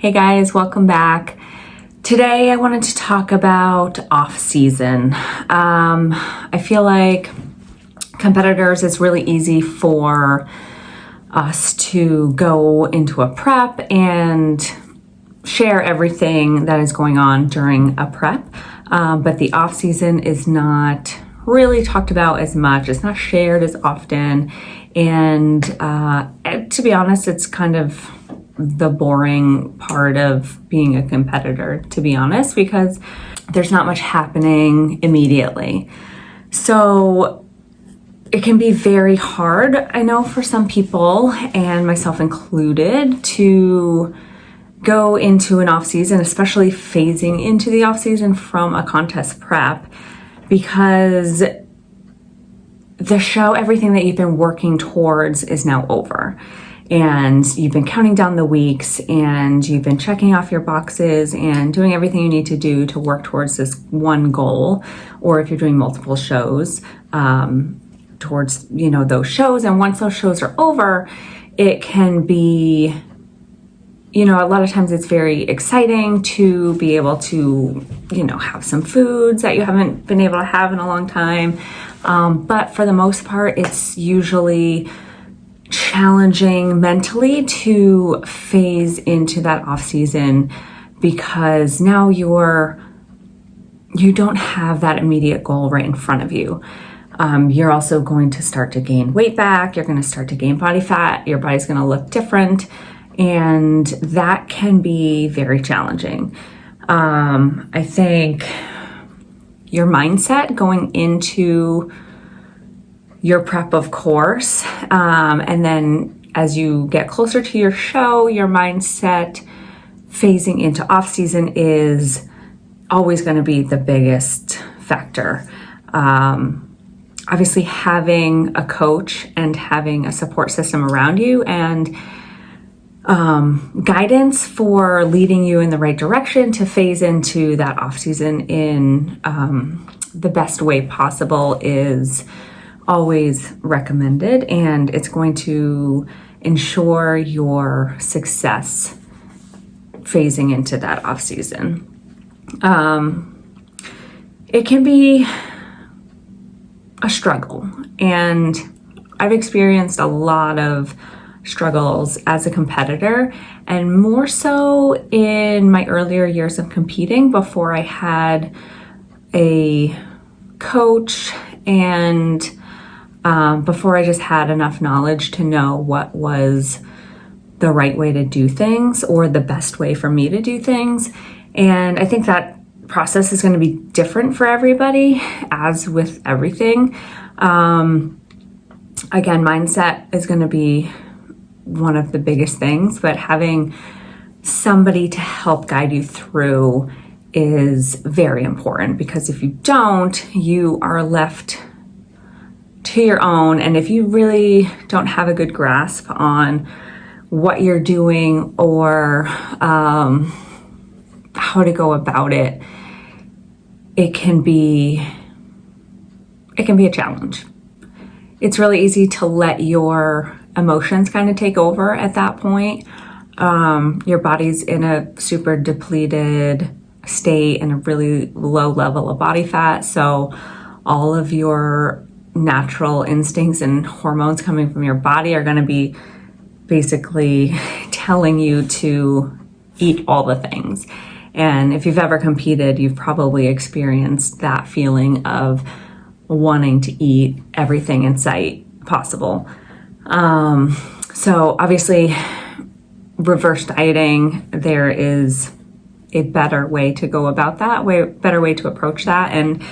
Hey guys, welcome back. Today I wanted to talk about off-season. I feel like competitors, it's really easy for us to go into a prep and share everything that is going on during a prep, but the off-season is not really talked about as much. It's not shared as often, and to be honest, it's kind of the boring part of being a competitor, to be honest, because there's not much happening immediately. So it can be very hard, I know, for some people, and myself included, to go into an off season, especially phasing into the off season from a contest prep, because the show, everything that you've been working towards is now over. And you've been counting down the weeks, and you've been checking off your boxes and doing everything you need to do to work towards this one goal. Or if you're doing multiple shows, towards, those shows. And once those shows are over, it can be, a lot of times it's very exciting to be able to, have some foods that you haven't been able to have in a long time. But for the most part, it's usually challenging mentally to phase into that off season, because now you don't have that immediate goal right in front of you. You're also going to start to gain weight back. You're going to start to gain body fat. Your body's going to look different, and that can be very challenging. I think your mindset going into your prep, of course, and then as you get closer to your show, your mindset phasing into off season is always going to be the biggest factor. Obviously, having a coach and having a support system around you and guidance for leading you in the right direction to phase into that off season in the best way possible is always recommended, and it's going to ensure your success phasing into that off season. It can be a struggle, and I've experienced a lot of struggles as a competitor, and more so in my earlier years of competing before I had a coach and before I just had enough knowledge to know what was the right way to do things or the best way for me to do things. And I think that process is going to be different for everybody, as with everything. Again, mindset is going to be one of the biggest things, but having somebody to help guide you through is very important, because if you don't, you are left to your own. And if you really don't have a good grasp on what you're doing or how to go about it, it can be a challenge. It's really easy to let your emotions kind of take over at that point. Your body's in a super depleted state and a really low level of body fat. So all of your natural instincts and hormones coming from your body are going to be basically telling you to eat all the things. And if you've ever competed, you've probably experienced that feeling of wanting to eat everything in sight possible. So obviously, reverse dieting, there is a better way to go about that, better way to approach that. And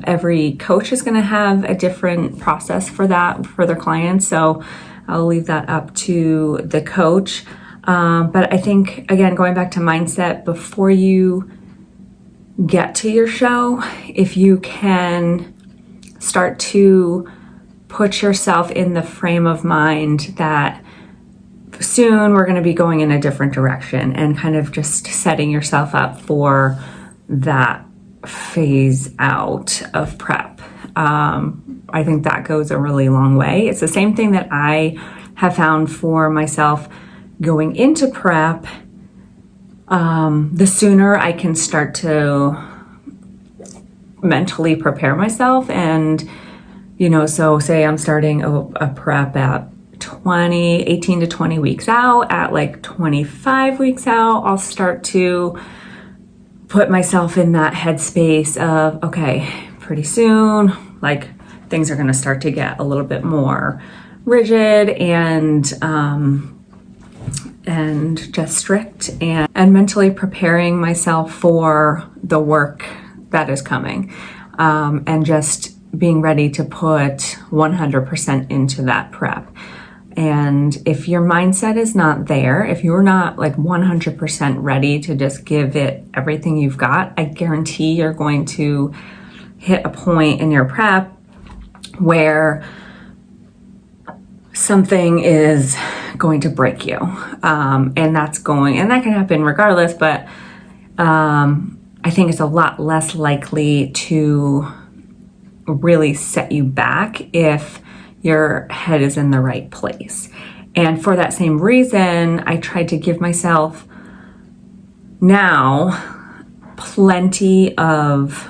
every coach is going to have a different process for that for their clients. So I'll leave that up to the coach. But I think, again, going back to mindset, before you get to your show, if you can start to put yourself in the frame of mind that soon we're going to be going in a different direction, and kind of just setting yourself up for that phase out of prep. I think that goes a really long way. It's the same thing that I have found for myself going into prep. the sooner I can start to mentally prepare myself. And, so say I'm starting a prep at 18 to 20 weeks out. At like 25 weeks out, I'll start to put myself in that headspace of, okay, pretty soon, like things are going to start to get a little bit more rigid and just strict, and mentally preparing myself for the work that is coming, and just being ready to put 100% into that prep. And if your mindset is not there, if you're not like 100% ready to just give it everything you've got, I guarantee you're going to hit a point in your prep where something is going to break you. And that can happen regardless, but I think it's a lot less likely to really set you back if your head is in the right place. And for that same reason, I tried to give myself now plenty of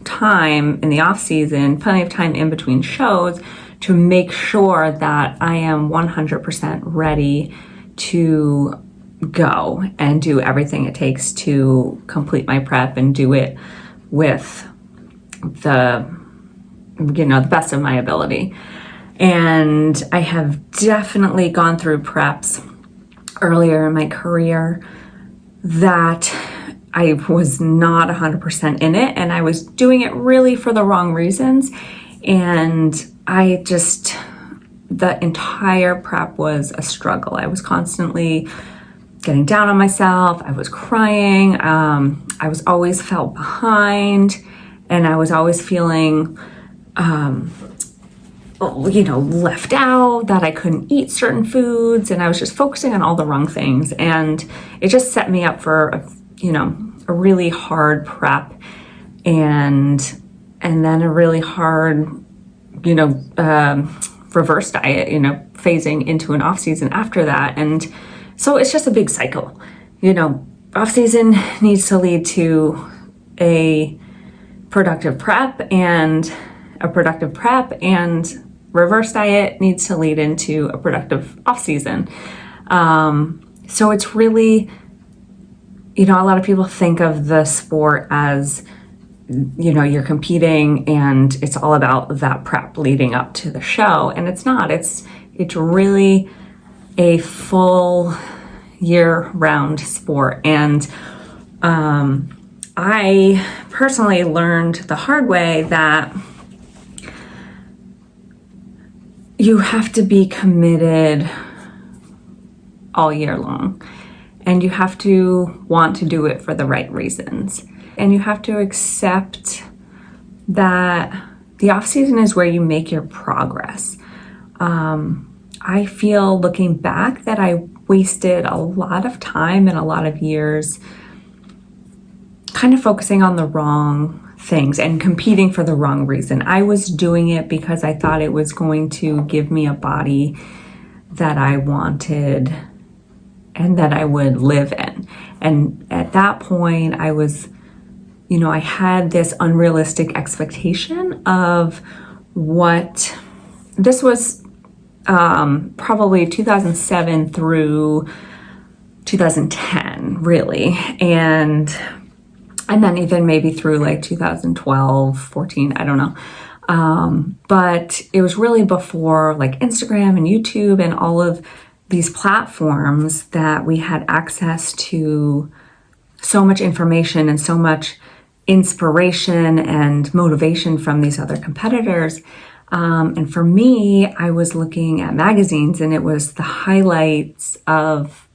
time in the off season, plenty of time in between shows, to make sure that I am 100% ready to go and do everything it takes to complete my prep and do it with the best of my ability. And I have definitely gone through preps earlier in my career that I was not 100% in it, and I was doing it really for the wrong reasons. And the entire prep was a struggle. I was constantly getting down on myself. I was crying. I was always felt behind, and I was always feeling left out, that I couldn't eat certain foods, and I was just focusing on all the wrong things. And it just set me up for a really hard prep, and then a really hard reverse diet, phasing into an off season after that. And so it's just a big cycle. Off season needs to lead to a productive prep, and reverse diet needs to lead into a productive off season. So it's really, a lot of people think of the sport as, you're competing and it's all about that prep leading up to the show. And it's not. It's really a full year-round sport. And I personally learned the hard way that you have to be committed all year long, and you have to want to do it for the right reasons. And you have to accept that the off season is where you make your progress. I feel, looking back, that I wasted a lot of time and a lot of years kind of focusing on the wrong things and competing for the wrong reason. I was doing it because I thought it was going to give me a body that I wanted and that I would live in. And at that point, I was, I had this unrealistic expectation of what this was, probably 2007 through 2010, really. And then even maybe through like 2012, 14, I don't know. But it was really before like Instagram and YouTube and all of these platforms that we had access to so much information and so much inspiration and motivation from these other competitors. And for me, I was looking at magazines, and it was the highlights of,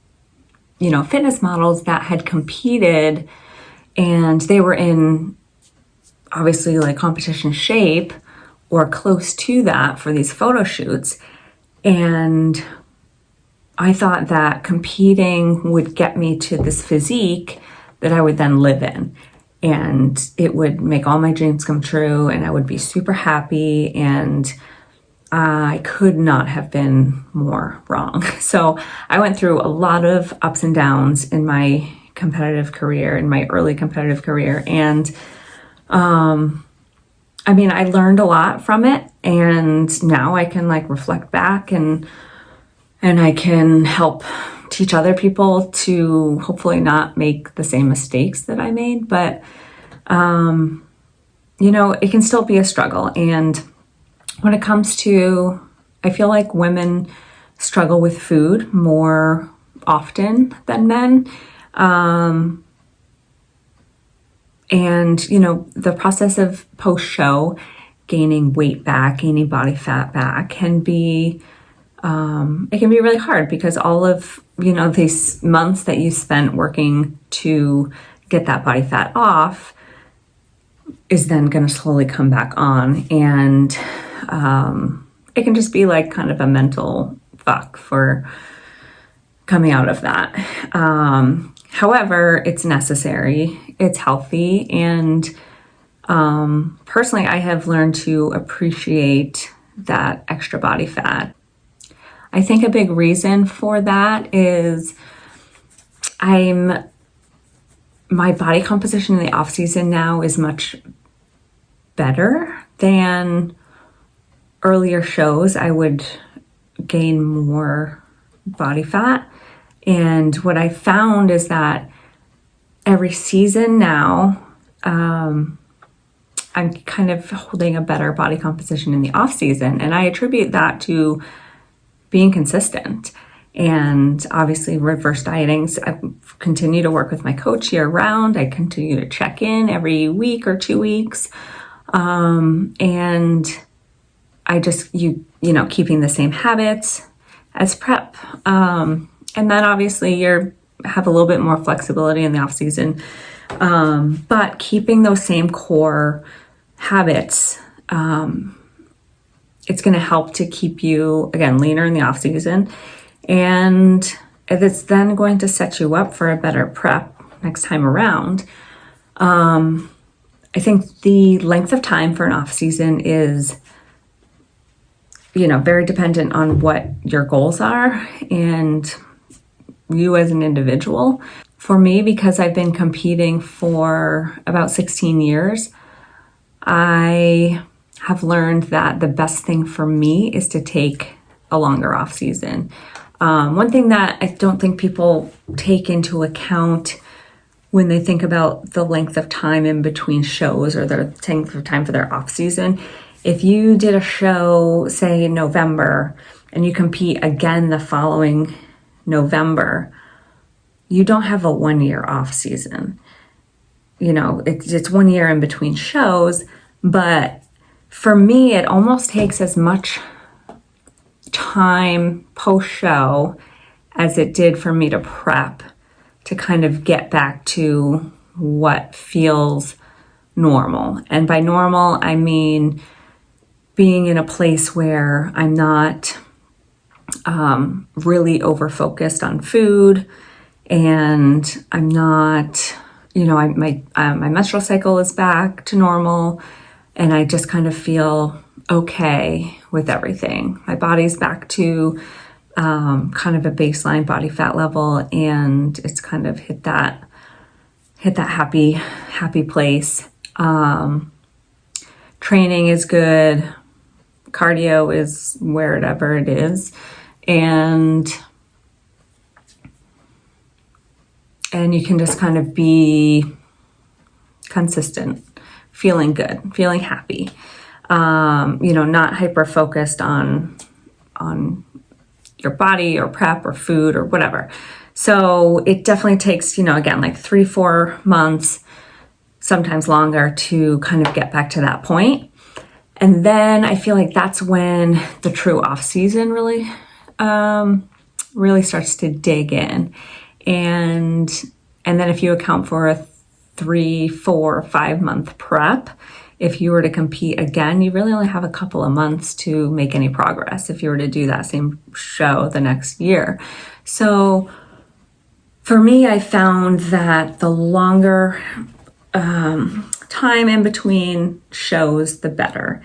fitness models that had competed, and they were in obviously like competition shape or close to that for these photo shoots. And I thought that competing would get me to this physique that I would then live in, and it would make all my dreams come true, and I would be super happy, and I could not have been more wrong. So I went through a lot of ups and downs in my competitive career, in my early competitive career. And I mean, I learned a lot from it, and now I can like reflect back and I can help teach other people to hopefully not make the same mistakes that I made. But, you know, it can still be a struggle. And when it comes to, I feel like women struggle with food more often than men. And, you know, the process of post-show gaining weight back, gaining body fat back can be, it can be really hard because all of, you know, these months that you spent working to get that body fat off is then going to slowly come back on. And it can just be like kind of a mental fuck for coming out of that. However, it's necessary, it's healthy, and personally, I have learned to appreciate that extra body fat. I think a big reason for that is my body composition in the off season now is much better than earlier shows. I would gain more body fat. And what I found is that every season now, I'm kind of holding a better body composition in the off season. And I attribute that to being consistent and obviously reverse dieting. So I continue to work with my coach year round. I continue to check in every week or 2 weeks. And I just, you know, keeping the same habits as prep. And then obviously have a little bit more flexibility in the off season. But keeping those same core habits, it's going to help to keep you, again, leaner in the off season. And it's then going to set you up for a better prep next time around. I think the length of time for an off season is, you know, very dependent on what your goals are and you as an individual. For me, because I've been competing for about 16 years, I have learned that the best thing for me is to take a longer off season. One thing that I don't think people take into account when they think about the length of time in between shows or their length of time for their off season, if you did a show, say in November, and you compete again the following November, you don't have a 1 year off season. You know, it's 1 year in between shows, but for me, it almost takes as much time post-show as it did for me to prep to kind of get back to what feels normal. And by normal, I mean being in a place where I'm not really over-focused on food, and I'm not, you know, my menstrual cycle is back to normal, and I just kind of feel okay with everything. My body's back to kind of a baseline body fat level, and it's kind of hit that happy place. Training is good. Cardio is wherever it is. And you can just kind of be consistent, feeling good, feeling happy, you know, not hyper-focused on your body or prep or food or whatever. So it definitely takes, you know, again, like 3-4 months, sometimes longer, to kind of get back to that point. And then I feel like that's when the true off season really starts to dig in. And then if you account for a 3, 4, 5 month prep, if you were to compete again, you really only have a couple of months to make any progress if you were to do that same show the next year. So for me, I found that the longer time in between shows, the better.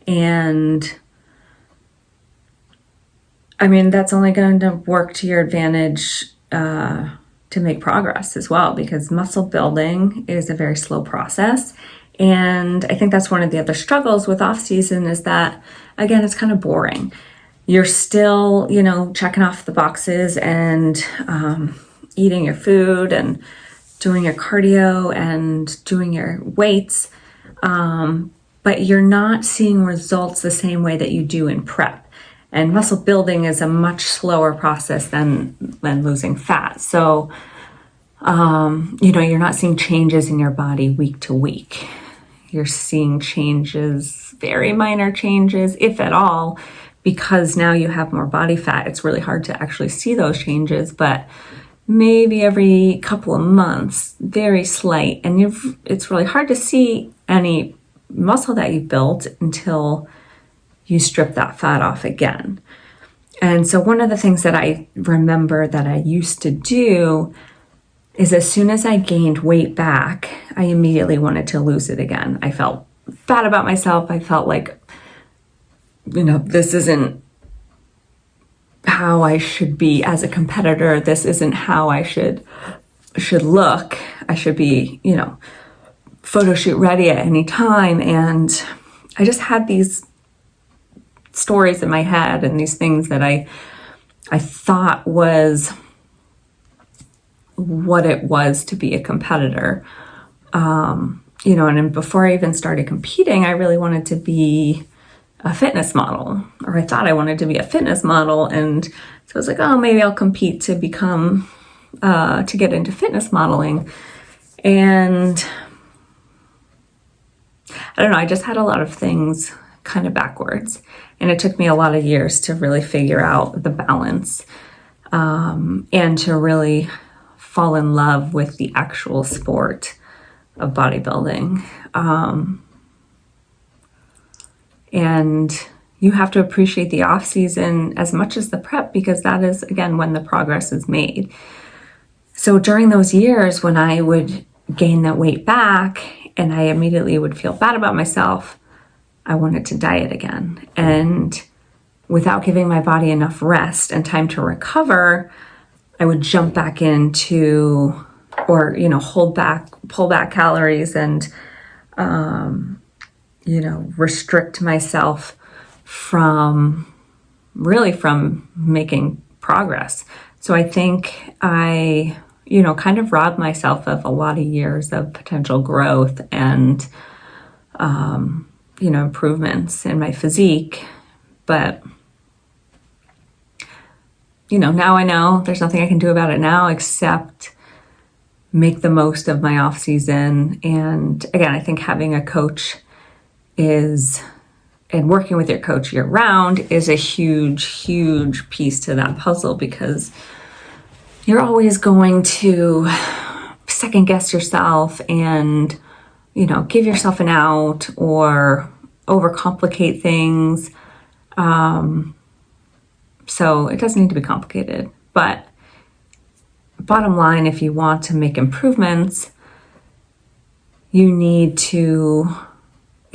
And I mean, that's only going to work to your advantage to make progress as well, because muscle building is a very slow process. And I think that's one of the other struggles with off season is that, again, it's kind of boring. You're still, checking off the boxes and eating your food and doing your cardio and doing your weights. But you're not seeing results the same way that you do in prep. And muscle building is a much slower process than losing fat. So, you're not seeing changes in your body week to week. You're seeing changes, very minor changes, if at all, because now you have more body fat. It's really hard to actually see those changes, but maybe every couple of months, very slight. And it's really hard to see any muscle that you've built until you strip that fat off again. And so one of the things that I remember that I used to do is as soon as I gained weight back, I immediately wanted to lose it again. I felt bad about myself. I felt like, this isn't how I should be as a competitor. This isn't how I should look. I should be, photo shoot ready at any time. And I just had these stories in my head and these things that I thought was what it was to be a competitor. And before I even started competing, I really wanted to be a fitness model, or I thought I wanted to be a fitness model. And so I was like, oh, maybe I'll compete to become, to get into fitness modeling. And I don't know, I just had a lot of things kind of backwards. And it took me a lot of years to really figure out the balance, and to really fall in love with the actual sport of bodybuilding. And you have to appreciate the off season as much as the prep, because that is, again, when the progress is made. So during those years when I would gain that weight back and I immediately would feel bad about myself, I wanted to diet again. And without giving my body enough rest and time to recover, I would jump back into, or, pull back calories and, restrict myself from making progress. So I think I, kind of robbed myself of a lot of years of potential growth and, improvements in my physique. But, now I know there's nothing I can do about it now except make the most of my off season. And again, I think having a coach and working with your coach year round is a huge, huge piece to that puzzle, because you're always going to second guess yourself and, give yourself an out or overcomplicate things. So it doesn't need to be complicated, but bottom line, if you want to make improvements, you need to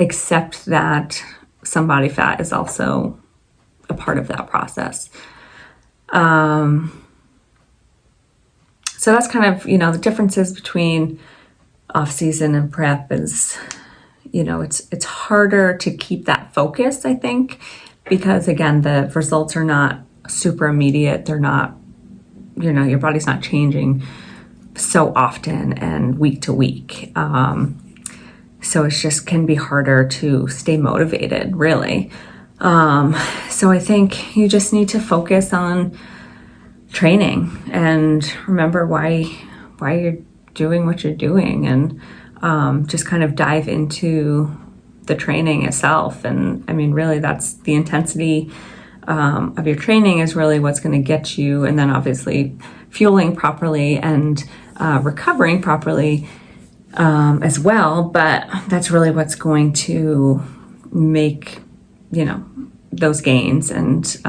accept that some body fat is also a part of that process. So that's kind of, the differences between off-season and prep is, it's harder to keep that focus, I think, because again, the results are not super immediate. They're not, your body's not changing so often and week to week. So it just can be harder to stay motivated, really. So I think you just need to focus on training and remember why you're doing what you're doing, and just kind of dive into the training itself. And I mean, really, that's the intensity of your training is really what's going to get you, and then obviously fueling properly and recovering properly as well. But that's really what's going to make, those gains and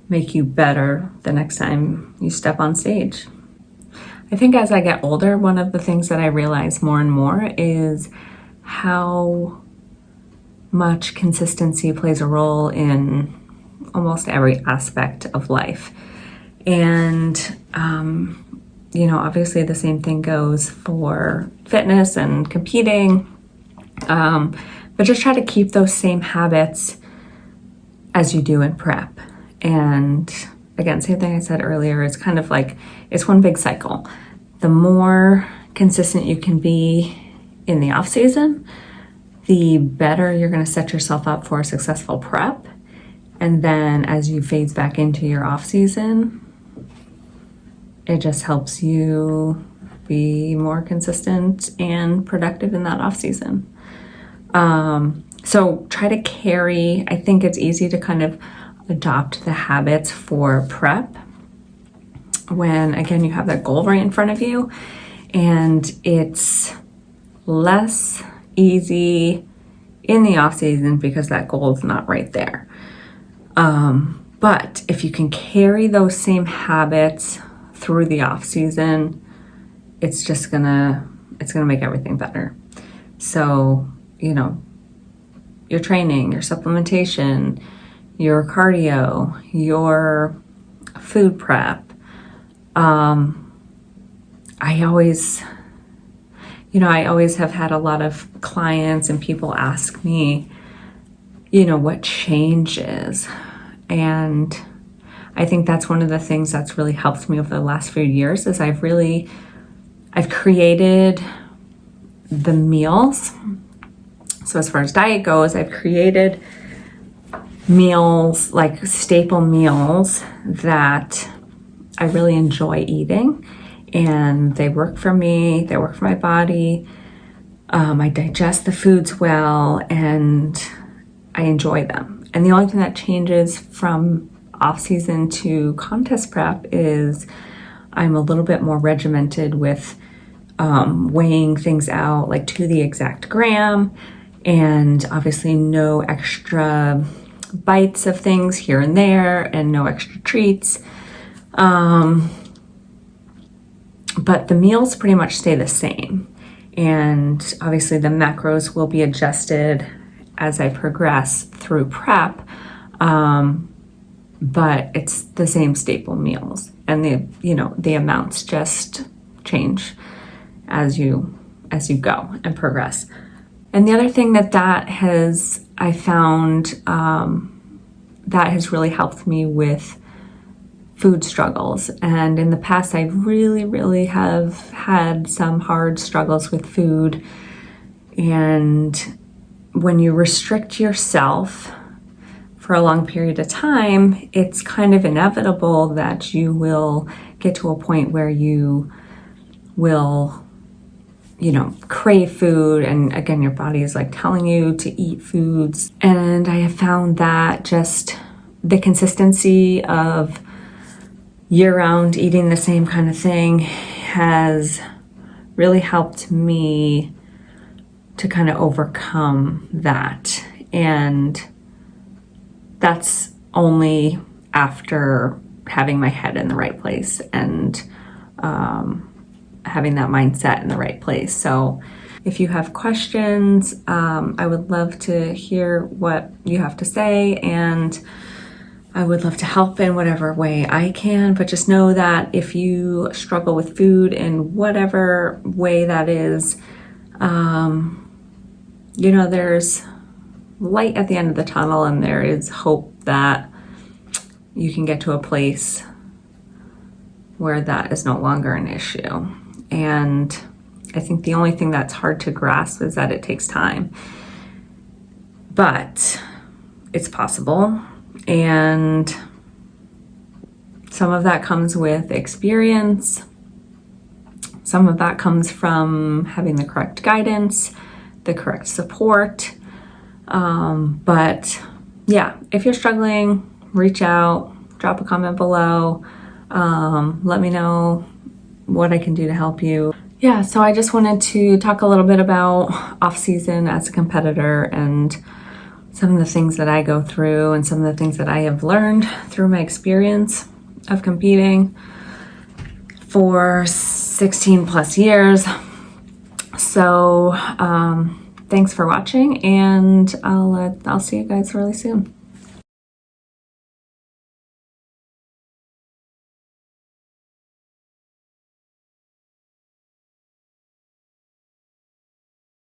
make you better the next time you step on stage. I think as I get older, one of the things that I realize more and more is how much consistency plays a role in almost every aspect of life. And, obviously the same thing goes for fitness and competing. But just try to keep those same habits as you do in prep. And again, same thing I said earlier, it's kind of like, it's one big cycle. The more consistent you can be in the off season, the better you're going to set yourself up for a successful prep. And then as you phase back into your off season, it just helps you be more consistent and productive in that off season. So try to carry, I think it's easy to kind of adopt the habits for prep when, again, you have that goal right in front of you, and it's less easy in the off season because that goal is not right there. But if you can carry those same habits through the off season, it's gonna make everything better. So, your training, your supplementation, your cardio, your food prep. I always have had a lot of clients and people ask me, what changes. And I think that's one of the things that's really helped me over the last few years is I've created the meals. So as far as diet goes, I've created meals, like staple meals that I really enjoy eating, and they work for me, they work for my body. I digest the foods well and I enjoy them. And the only thing that changes from off season to contest prep is I'm a little bit more regimented with weighing things out like to the exact gram, and obviously no extra bites of things here and there and no extra treats. But the meals pretty much stay the same. And obviously the macros will be adjusted as I progress through prep. But it's the same staple meals, and the amounts just change as you go and progress. And the other thing I found that has really helped me with food struggles. And in the past, I really, really have had some hard struggles with food. And when you restrict yourself for a long period of time, it's kind of inevitable that you will get to a point where you will, crave food. And again, your body is like telling you to eat foods. And I have found that just the consistency of year-round eating the same kind of thing has really helped me to kind of overcome that. And that's only after having my head in the right place and having that mindset in the right place. So if you have questions, I would love to hear what you have to say, and I would love to help in whatever way I can. But just know that if you struggle with food in whatever way that is, there's light at the end of the tunnel, and there is hope that you can get to a place where that is no longer an issue. And I think the only thing that's hard to grasp is that it takes time. But it's possible. And some of that comes with experience. Some of that comes from having the correct guidance, the correct support. But yeah, if you're struggling, reach out, drop a comment below. Let me know what I can do to help you. Yeah, so I just wanted to talk a little bit about off-season as a competitor and some of the things that I go through and some of the things that I have learned through my experience of competing for 16 plus years. So thanks for watching, and I'll see you guys really soon.